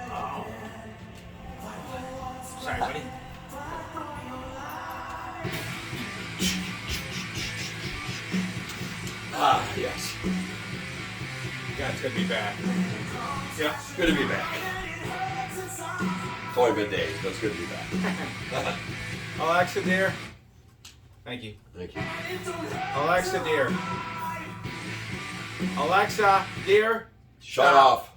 Oh, sorry, buddy. Ah, yes. Yeah, it's good to be back. Yeah, it's good to be back. It's only been days, but it's good to be back. Alexa, dear. Thank you. Thank you. Alexa, dear. Alexa, dear. Shut off.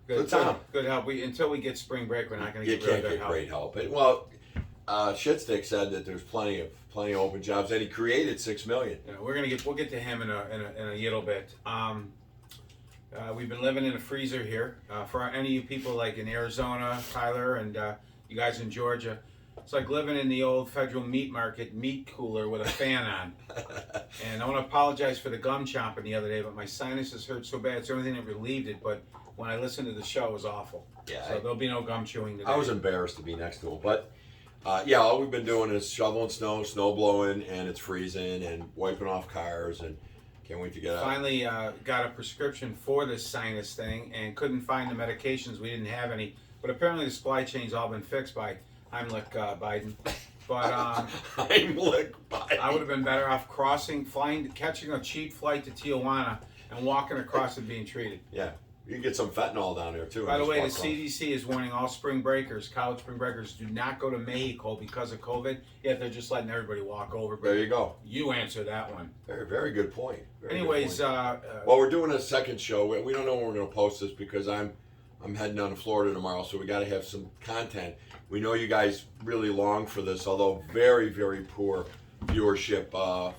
Good, Good time. good help. Until we get spring break, we're not going to You get real can't good get help. great help. Well, Shitstick said that there's plenty of open jobs, and he created 6 million. Yeah, we'll get to him in a little bit. We've been living in a freezer here. For any of you people like in Arizona, Tyler, and you guys in Georgia, it's like living in the old Federal Meat Market meat cooler with a fan on. And I want to apologize for the gum chomping the other day, but my sinuses hurt so bad. It's the only thing that relieved it. But when I listened to the show, it was awful. Yeah, So there'll be no gum chewing today. I was embarrassed to be next to him, but yeah, all we've been doing is shoveling snow blowing, and it's freezing, and wiping off cars, and can't wait to get out. Finally got a prescription for this sinus thing and couldn't find the medications. We didn't have any, but apparently the supply chain's all been fixed by Heimlich Biden. But Heimlich Biden. I would have been better off catching a cheap flight to Tijuana and walking across and being treated. Yeah, you can get some fentanyl down there too. By the way, the Just walk CDC is warning all college spring breakers, do not go to Mexico because of COVID. Yet they're just letting everybody walk over. But there you go. you answer that one. Very, very good point. Very Anyways, good point. Well, we're doing a second show. We don't know when we're going to post this because I'm heading down to Florida tomorrow, so we got to have some content. We know you guys really long for this, although very, very poor viewership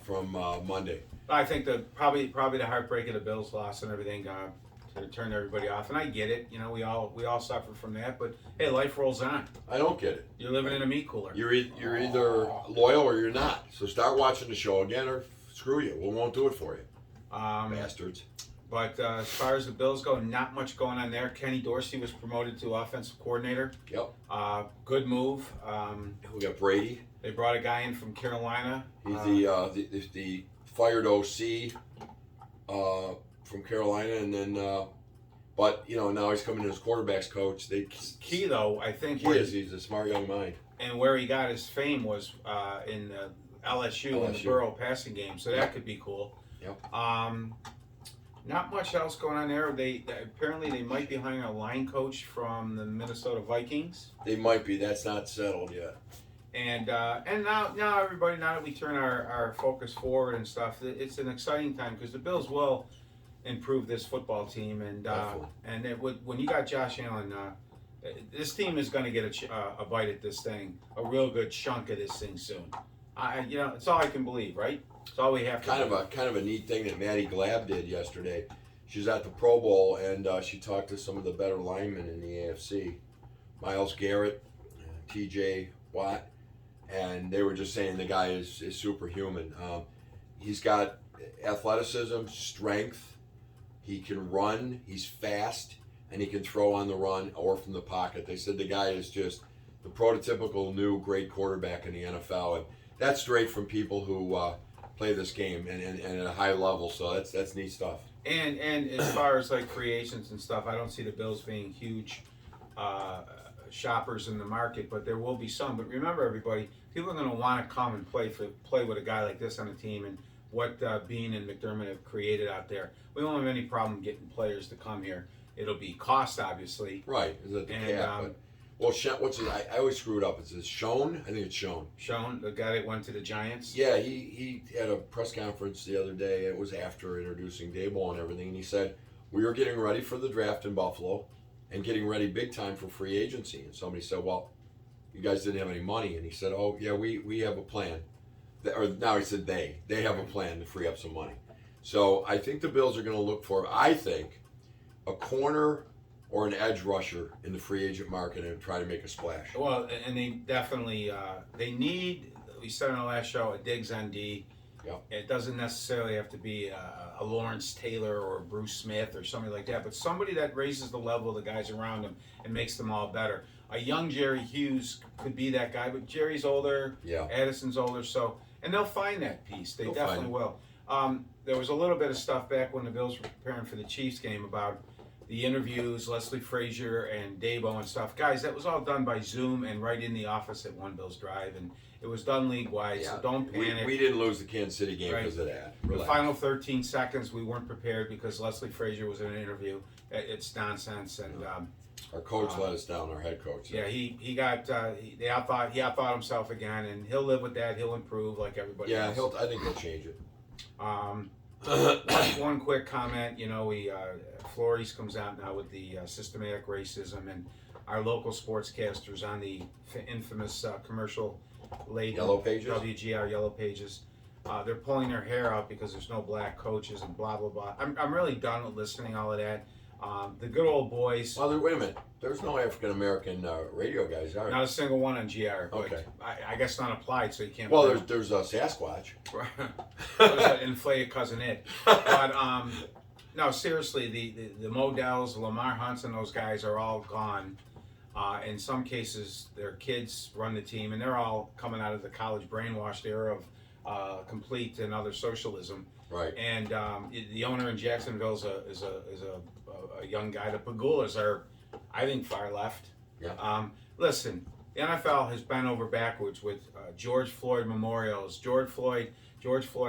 from Monday. I think probably the heartbreak of the Bills loss and everything to turn everybody off, and I get it. You know, we all suffer from that, but hey, life rolls on. I don't get it. You're living in a meat cooler. You're either loyal or you're not. So start watching the show again, or screw you. We won't do it for you, bastards. But as far as the Bills go, not much going on there. Kenny Dorsey was promoted to offensive coordinator. Yep. Good move. We got Brady. They brought a guy in from Carolina. He's the fired OC from Carolina, and then, but you know, now he's coming in as quarterbacks coach. Key though, I think he's a smart young mind. And where he got his fame was in LSU in the Burrow passing game, so that could be cool. Yep. Not much else going on there. They might be hiring a line coach from the Minnesota Vikings. They might be. That's not settled yet. And now everybody, now that we turn our focus forward and stuff, it's an exciting time because the Bills will improve this football team. And when you got Josh Allen, this team is going to get a bite at this thing, a real good chunk of this thing soon. It's all I can believe, right? It's all we have to do. Kind of a neat thing that Maddie Glab did yesterday. She was at the Pro Bowl, and she talked to some of the better linemen in the AFC. Myles Garrett, TJ Watt, and they were just saying the guy is superhuman. He's got athleticism, strength, he can run, he's fast, and he can throw on the run or from the pocket. They said the guy is just the prototypical new great quarterback in the NFL, and that's straight from people who play this game and at a high level. So that's neat stuff. And as far as like free agents and stuff, I don't see the Bills being huge shoppers in the market, but there will be some. But remember, everybody, people are going to want to come and play with a guy like this on a team, and what Bean and McDermott have created out there. We won't have any problem getting players to come here. It'll be cost, obviously. Right. Is it the cap? But, well, what's it? I always screw it up. It's Schoen? I think it's Schoen. Schoen, the guy that went to the Giants? Yeah, he had a press conference the other day. It was after introducing Daboll and everything, and he said, we were getting ready for the draft in Buffalo and getting ready big time for free agency. And somebody said, well, you guys didn't have any money. And he said, oh, yeah, we have a plan. Or now he said they have a plan to free up some money. So I think the Bills are going to look for, I think, a corner or an edge rusher in the free agent market and try to make a splash. Well, and they definitely they need. We said on the last show a Diggs on D. Yep. It doesn't necessarily have to be a Lawrence Taylor or a Bruce Smith or somebody like that, but somebody that raises the level of the guys around them and makes them all better. a young Jerry Hughes could be that guy, but Jerry's older, Yeah. Addison's older, so and they'll find that piece. They They'll definitely find will. There was a little bit of stuff back when the Bills were preparing for the Chiefs game about the interviews, Leslie Frazier and Dabo and stuff. Guys, that was all done by Zoom and right in the office at One Bills Drive, and it was done league-wide, so don't panic. We didn't lose the Kansas City game Right. because of that. The Relax. final 13 seconds, we weren't prepared because Leslie Frazier was in an interview. It's nonsense, and Our coach let us down. Our head coach. yeah, he got he outthought himself again, and he'll live with that. He'll improve like everybody Yeah, else. I think he'll change it. One quick comment, we Flores comes out now with the systematic racism, and our local sportscasters on the infamous commercial late Yellow Pages? WGR Yellow Pages. They're pulling their hair out because there's no black coaches and blah blah blah. I'm really done with listening all of that. The good old boys. Well, wait a minute. There's no African American radio guys, are there? Not a single one on GR. But Okay. I guess not applied, so you can't. Well, blame there's a Sasquatch. There's an inflated cousin it. But no, seriously, the Modells, Lamar Hunts, and those guys are all gone. In some cases, their kids run the team, and they're all coming out of the college brainwashed era of complete and other socialism. Right. And the owner in Jacksonville is a young guy. The Pagulas are, I think, far left. Yeah. Listen, the NFL has bent over backwards with George Floyd memorials, George Floyd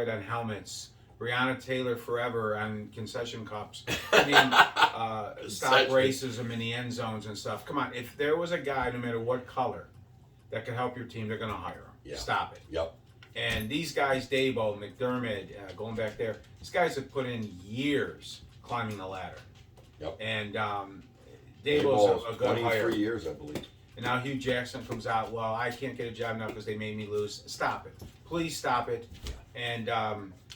on helmets, Breonna Taylor forever on concession cups. I mean, stop racism in the end zones and stuff. Come on, if there was a guy, no matter what color, that could help your team, they're going to hire him. Yeah. Stop it. Yep. And these guys, Dabo, McDermott, going back there, these guys have put in years climbing the ladder. Yep. And Dabo's a good 23 hire. years, I believe. And now Hugh Jackson comes out, well, I can't get a job now because they made me lose. Stop it. Please stop it. And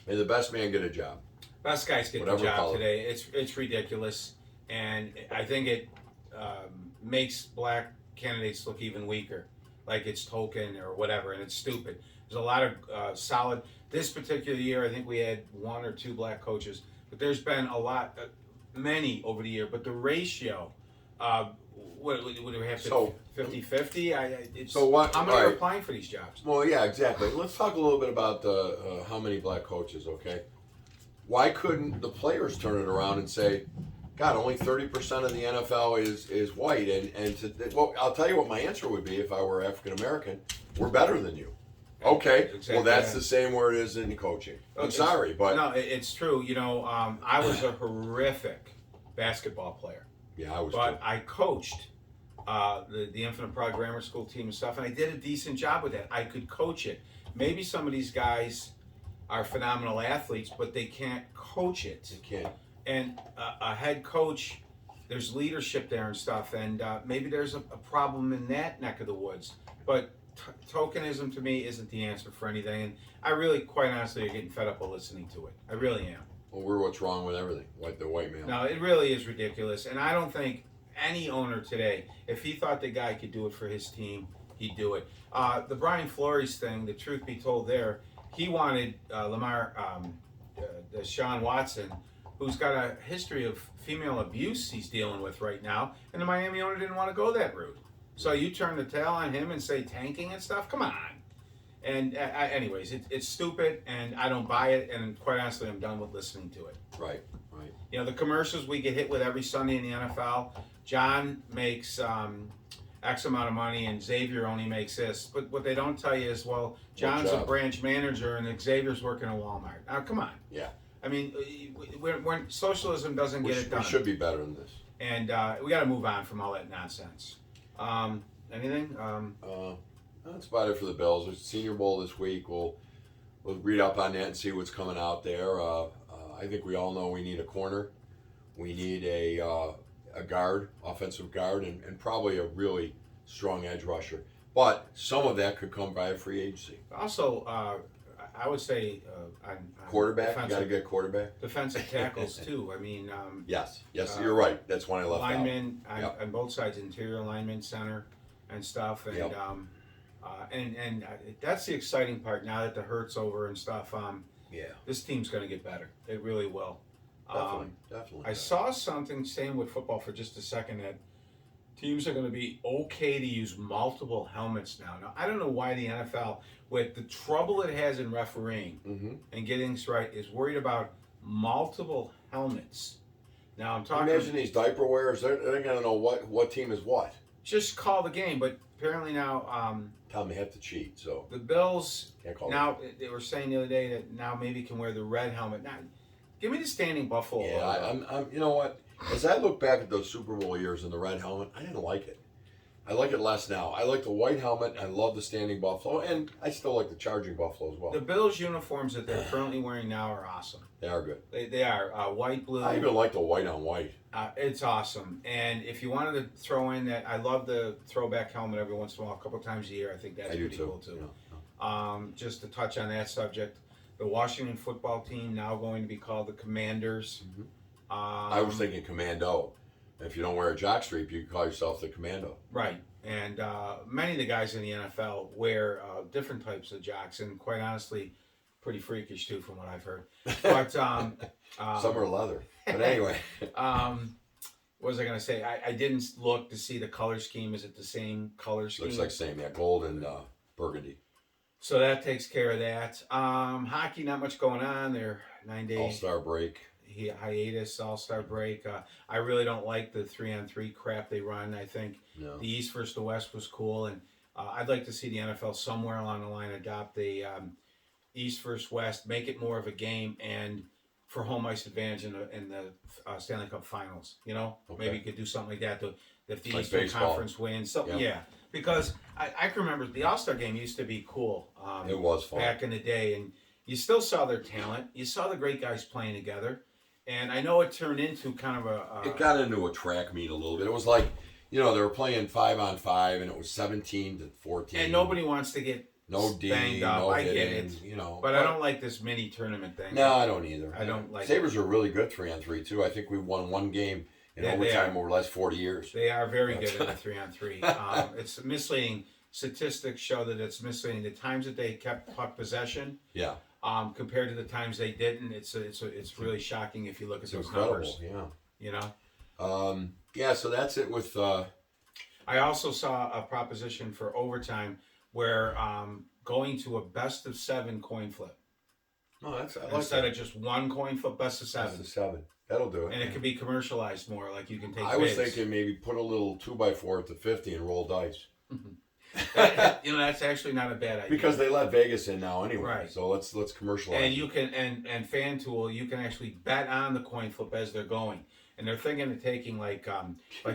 May the best man get a job. best guys get Whatever the job color. today. It's ridiculous. And I think it makes black candidates look even weaker, like it's token or whatever, and it's stupid. There's a lot of solid. This particular year, I think we had one or two black coaches, but there's been a lot, many over the year. But the ratio, what do we have to So- 50-50? It's, So what- how many are alright. applying for these jobs? Well, yeah, exactly. Let's talk a little bit about how many black coaches, okay? Why couldn't the players turn it around and say, God, only 30% of the NFL is white, well, I'll tell you what my answer would be if I were African American. We're better than you. Okay, Exactly. well, that's the same where it is in coaching. I'm It's- sorry, but No, it's true. I was a horrific basketball player. yeah, I was. But too. I coached the Infinite Prague Grammar School team and stuff, and I did a decent job with that. I could coach it. Maybe some of these guys are phenomenal athletes, but they can't coach it. You can't. And a head coach, there's leadership there and stuff, and maybe there's a problem in that neck of the woods. But tokenism to me isn't the answer for anything, and I really, quite honestly, are getting fed up with listening to it. I really am. Well, we're what's wrong with everything, like the white man. No, it really is ridiculous, and I don't think any owner today, if he thought the guy could do it for his team, he'd do it. The Brian Flores thing, the truth be told, there, he wanted Deshaun Watson, who's got a history of female abuse he's dealing with right now, and the Miami owner didn't want to go that route. So you turn the tail on him and say tanking and stuff? Come on. And anyways, it's stupid, and I don't buy it, and quite honestly, I'm done with listening to it. Right. The commercials we get hit with every Sunday in the NFL, John makes X amount of money and Xavier only makes this. But what they don't tell you is, well, John's a job? branch manager and Xavier's working at Walmart. Now, come on. Yeah. I mean, when socialism doesn't We get it done. should be better than this. And we got to move on from all that nonsense. Anything? That's about it for the Bills. There's Senior Bowl this week. We'll read up on that and see what's coming out there. I think we all know we need a corner. We need a guard, offensive guard, and probably a really strong edge rusher. But some of that could come by free agency. Also, I would say on Quarterback, you got to get quarterback. defensive tackles too. I mean, Yes, you're right. That's one I left out. linemen Yep. on both sides, interior linemen, center, and stuff, and Yep. and that's the exciting part. Now that the hurt's over and stuff, Yeah, this team's going to get better. It really will. definitely. I saw something, staying with football for just a second, that teams are going to be okay to use multiple helmets now. Now, I don't know why the NFL, with the trouble it has in refereeing and getting this right, is worried about multiple helmets. Now, I'm talking. Imagine these diaper wearers. They're going to know what team is what. Just call the game, but apparently now Tell them they have to cheat. So the Bills can't call now they were saying the other day that now maybe can wear the red helmet. Now, give me the standing buffalo. Yeah, I'm. You know what? As I look back at those Super Bowl years in the red helmet, I didn't like it. I like it less now. I like the white helmet. I love the standing buffalo, and I still like the charging buffalo as well. The Bills uniforms that they're currently wearing now are awesome. They are good. They are white, blue. I even like the white on white. It's awesome. And if you wanted to throw in that, I love the throwback helmet every once in a while, a couple times a year. I think that's pretty cool too. Yeah. Just to touch on that subject, the Washington football team now going to be called the Commanders. I was thinking Commando. If you don't wear a jockstrap, you can call yourself the Commando. Right. And many of the guys in the NFL wear different types of jocks, and quite honestly, pretty freakish too, from what I've heard. But some are leather. But anyway, what was I going to say? I didn't look to see the color scheme. Is it the same color scheme? looks like same. Yeah, gold and burgundy. So that takes care of that. Hockey, not much going on. They're 9-day All-star break. hiatus, All-Star break. I really don't like the 3-on-3 crap they run. I think No. the East versus the West was cool, and I'd like to see the NFL somewhere along the line adopt the East versus West, make it more of a game, and for home ice advantage in the Stanley Cup Finals. You know, maybe you could do something like that. If the Like Eastern baseball. Conference wins, so, Yeah. yeah. Because I can remember the All-Star game used to be cool. It was fun. Back in the day, and you still saw their talent. You saw the great guys playing together. And I know it turned into kind of a... It got into a track meet a little bit. It was like, they were playing 5-on-5, and it was 17-14. and nobody wants to get no D, banged up. no I get hitting, it. But I don't like this mini tournament thing. No, I don't either. I don't like Sabres are really good 3-on-3 too. I think we won one game in Yeah, they overtime are. over the last 40 years. They are very good at the 3-on-3. It's misleading. Statistics show that it's misleading. The times that they kept puck possession, Yeah, compared to the times they didn't, it's really shocking if you look at it's those incredible. numbers. Yeah. You know. Yeah. So that's it with. I also saw a proposition for overtime where going to a best of 7 coin flip Oh, I like instead that. of just one coin flip, best of 7. Best of 7. That'll do it. And it could be commercialized more, like you can take. I was bids. thinking maybe put a little 2x4 at the 50 and roll dice. That's actually not a bad idea. Because they let Vegas in now anyway. Right. So let's commercialize. And it. you can and FanDuel, you can actually bet on the coin flip as they're going, and they're thinking of taking like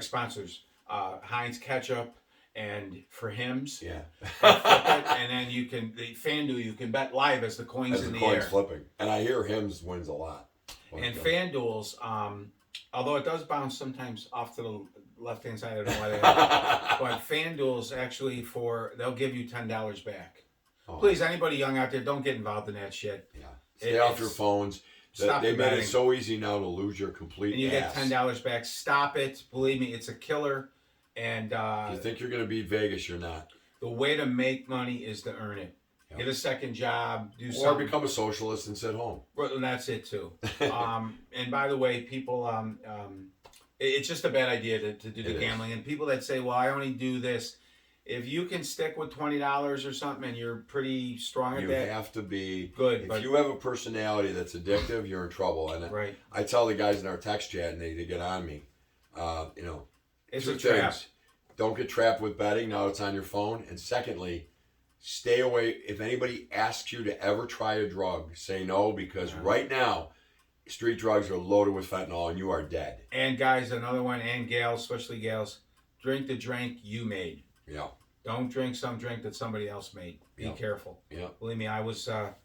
sponsors, Heinz ketchup and for Hims, Yeah. and then you can the FanDuel you can bet live as the coins As in the the coin's air. flipping. And I hear Hims wins a lot. And FanDuel's, although it does bounce sometimes off to the left hand side, I don't know why they but FanDuel's actually they'll give you $10 back. Oh. Please, anybody young out there, don't get involved in that shit. Yeah. Stay off your It's- phones. Stop They the made betting. it so easy now to lose your complete And you ass. get $10 back. Stop it. Believe me, it's a killer. And If you think you're going to beat Vegas, you're not. the way to make money is to earn it. Yeah. Get a second job. Do Or something. become a socialist and sit home. Well, that's it too. And by the way, people, it's just a bad idea to do the It is. gambling. And people that say, "Well, I only do this," if you can stick with $20 or something, and you're pretty strong at You that, have to be good. If But you have a personality that's addictive, you're in trouble. And right, I tell the guys in our text chat, and they get on me. it's Two a trap. things. Don't get trapped with betting now it's on your phone. And secondly, stay away. If anybody asks you to ever try a drug, say no, because right now, street drugs are loaded with fentanyl and you are dead. And guys, another one, and gals, especially gals, drink the drink you made. Yeah. Don't drink some drink that somebody else made. Be Yeah. careful. Yeah. Believe me, I was dropped.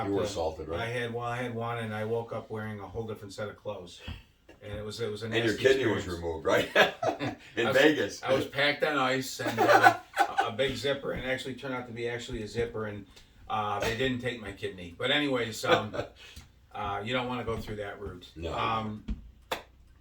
You were assaulted, right? I had one, and I woke up wearing a whole different set of clothes, and it was a nasty And your kidney was experience. removed, right? In I was- Vegas. I was packed on ice and a big zipper, and it actually turned out to be actually a zipper, and they didn't take my kidney. But anyways, you don't want to go through that route. No.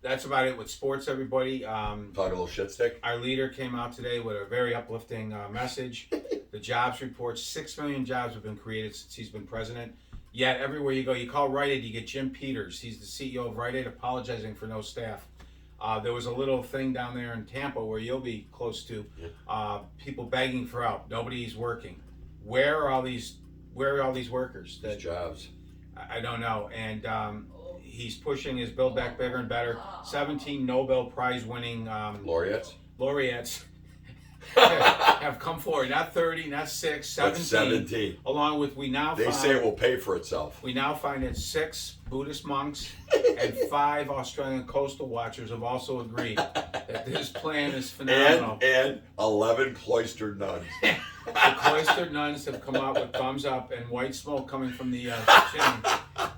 That's about it with sports, everybody. Talk a little shit stick. Our leader came out today with a very uplifting message. The jobs report, 6 million jobs have been created since he's been president. Yet everywhere you go, you call Rite Aid, you get Jim Peters. He's the CEO of Rite Aid, apologizing for no staff. There was a little thing down there in Tampa where you'll be close to, people begging for help. Nobody's working. Where are all these workers? These jobs. I don't know. And he's pushing his Build Back Bigger and Better. 17 Nobel Prize winning laureates have come forward. Not 30, not 6, 17. But 17. Along with They say it will pay for itself. We now find that 6 Buddhist monks and 5 Australian coastal watchers have also agreed that this plan is phenomenal. And 11 cloistered nuns. The cloistered nuns have come out with thumbs up and white smoke coming from the chimney.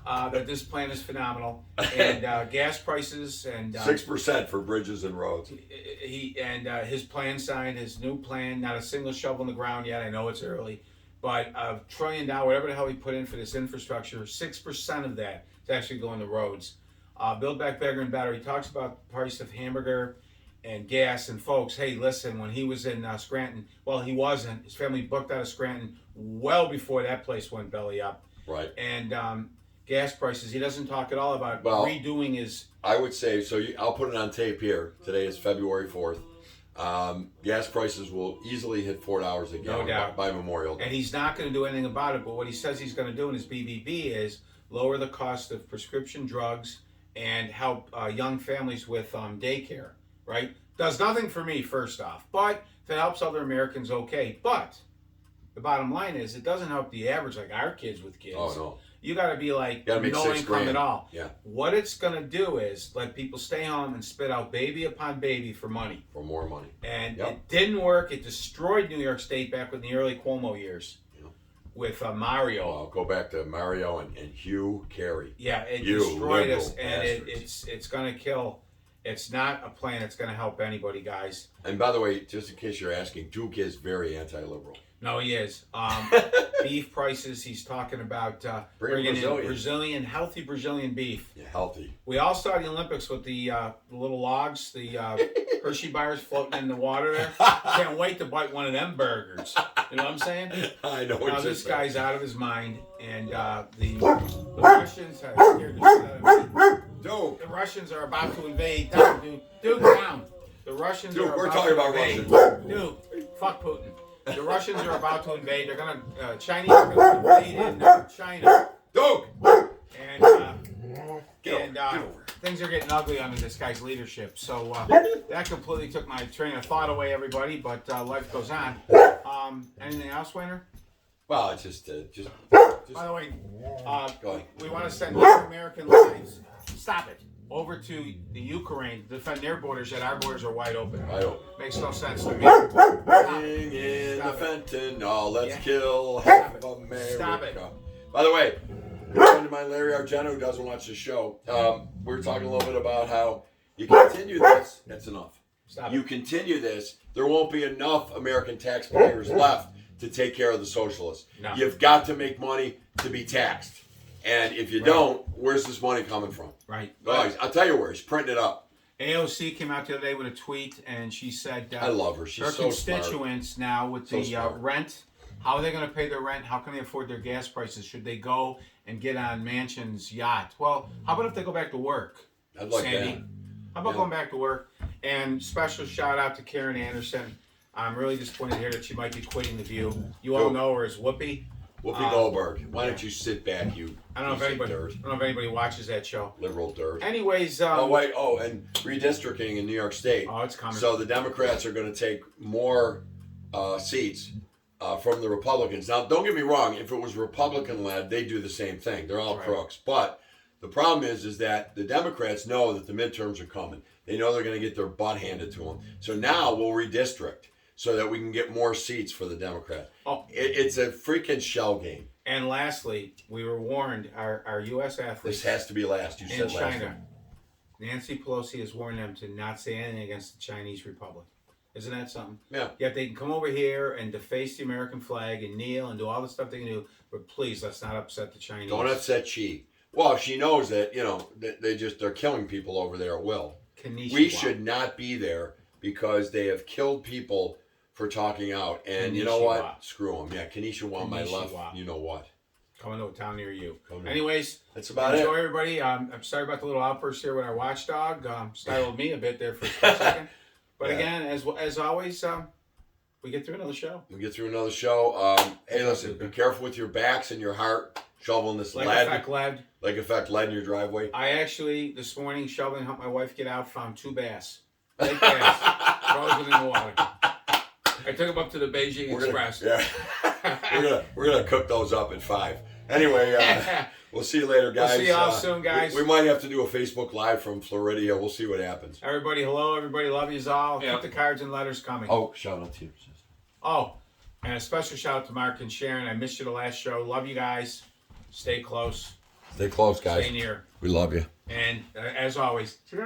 That this plan is phenomenal, and gas prices and 6% for bridges and roads. His plan signed, his new plan. Not a single shovel in the ground yet. I know it's early, but $1 trillion, whatever the hell he put in for this infrastructure, 6% of that is actually going to roads. Build Back Better and Better. He talks about the price of hamburger and gas. And folks, hey, listen, when he was in Scranton, well, he wasn't. His family booked out of Scranton well before that place went belly up. Right. And gas prices, he doesn't talk at all about redoing his... I would say, I'll put it on tape here. Today is February 4th. Gas prices will easily hit $4 a gallon by Memorial Day. And he's not going to do anything about it, but what he says he's going to do in his BBB is lower the cost of prescription drugs and help young families with daycare, right? Does nothing for me, first off, but if it helps other Americans, okay. But the bottom line is it doesn't help the average, like our kids with kids. Oh, no. You got to be like no income at all. Yeah. What it's going to do is let people stay home and spit out baby upon baby for money. For more money. And it didn't work. It destroyed New York State back in the early Cuomo years with Mario. Oh, I'll go back to Mario and Hugh Carey. Yeah, it destroyed us, and it's going to kill. It's not a plan that's going to help anybody, guys. And by the way, just in case you're asking, Duke is very anti-liberal. No, he is. Beef prices, he's talking about bringing in Brazilian, healthy Brazilian beef. Yeah, healthy. We all saw the Olympics with the little logs, the Hershey bars floating in the water there. Can't wait to bite one of them burgers. You know what I'm saying? I know what you're saying. This guy's out of his mind, and the Russians are scared the shit out of me. Dude. The Russians are about to invade. Dude, down. The Russians are we're about talking to about invade. Russians. Dude, fuck Putin. The Russians are about to invade. They're gonna Chinese are gonna invade in China. Dude. And things are getting ugly under this guy's leadership. So that completely took my train of thought away, everybody. But life goes on. Anything else, Wayner? Well, it's just. By the way, we want to send American lives. Stop it. Over to the Ukraine to defend their borders, yet our borders are wide open. Makes no sense to me. Bring in the fentanyl, let's kill half of America. Stop it. By the way, a good friend of mine, Larry Argento, who doesn't watch the show, we were talking a little bit about how you continue this, that's enough. Stop you it. Continue this, there won't be enough American taxpayers left to take care of the socialists. No. You've got to make money to be taxed. And if you don't, where's this money coming from? Right. Guys, I'll tell you where. He's printing it up. AOC came out the other day with a tweet, and she said, I love her. She's her so constituents smart. now with the rent, how are they going to pay their rent? How can they afford their gas prices? Should they go and get on Manchin's yacht? Well, how about if they go back to work, I'd like Sandy? that. How about going back to work? And special shout out to Karen Anderson. I'm really disappointed here that she might be quitting The View. You all know her as Whoopi. Whoopi Goldberg. Why don't you sit back, you I don't know if anybody watches that show. Liberal dirt. Anyways, and redistricting in New York State. Oh, it's coming. So the Democrats are going to take more seats from the Republicans. Now, don't get me wrong. If it was Republican-led, they do the same thing. They're all crooks. But the problem is that the Democrats know that the midterms are coming. They know they're going to get their butt handed to them. So now we'll redistrict so that we can get more seats for the Democrats. It's a freaking shell game. And lastly, we were warned, our U.S. athletes... This has to be last. You said in China. Nancy Pelosi has warned them to not say anything against the Chinese Republic. Isn't that something? Yeah. Yet they can come over here and deface the American flag and kneel and do all the stuff they can do, but please, let's not upset the Chinese. Don't upset Xi. Well, she knows that, they're killing people over there at will. We should not be there because they have killed people for talking out. And you know what? Screw them. Yeah, Kenesha my left. You know what? coming to a town near you. Coming. Anyways, That's about enjoy it. everybody. I'm sorry about the little outburst here with our watchdog. Startled me a bit there for a second. But Yeah. again, as always, we get through another show. We get through another show. Hey, listen, be careful with your backs and your heart shoveling this Like lead. effect lead. Like effect lead in your driveway. I actually this morning shoveling, helped my wife get out, found 2 bass, big bass, frozen in the water. I took them up to the Beijing Express. We're gonna cook those up at 5. Anyway, we'll see you later, guys. We'll see you all soon, guys. We might have to do a Facebook Live from Floridia. We'll see what happens. Everybody, hello, everybody, love yous all. Yeah. Keep the cards and letters coming. Oh, shout out to you. Oh, and a special shout out to Mark and Sharon. I missed you the last show. Love you guys. Stay close. Stay close, guys. Stay near. We love you. And as always, Jimmy!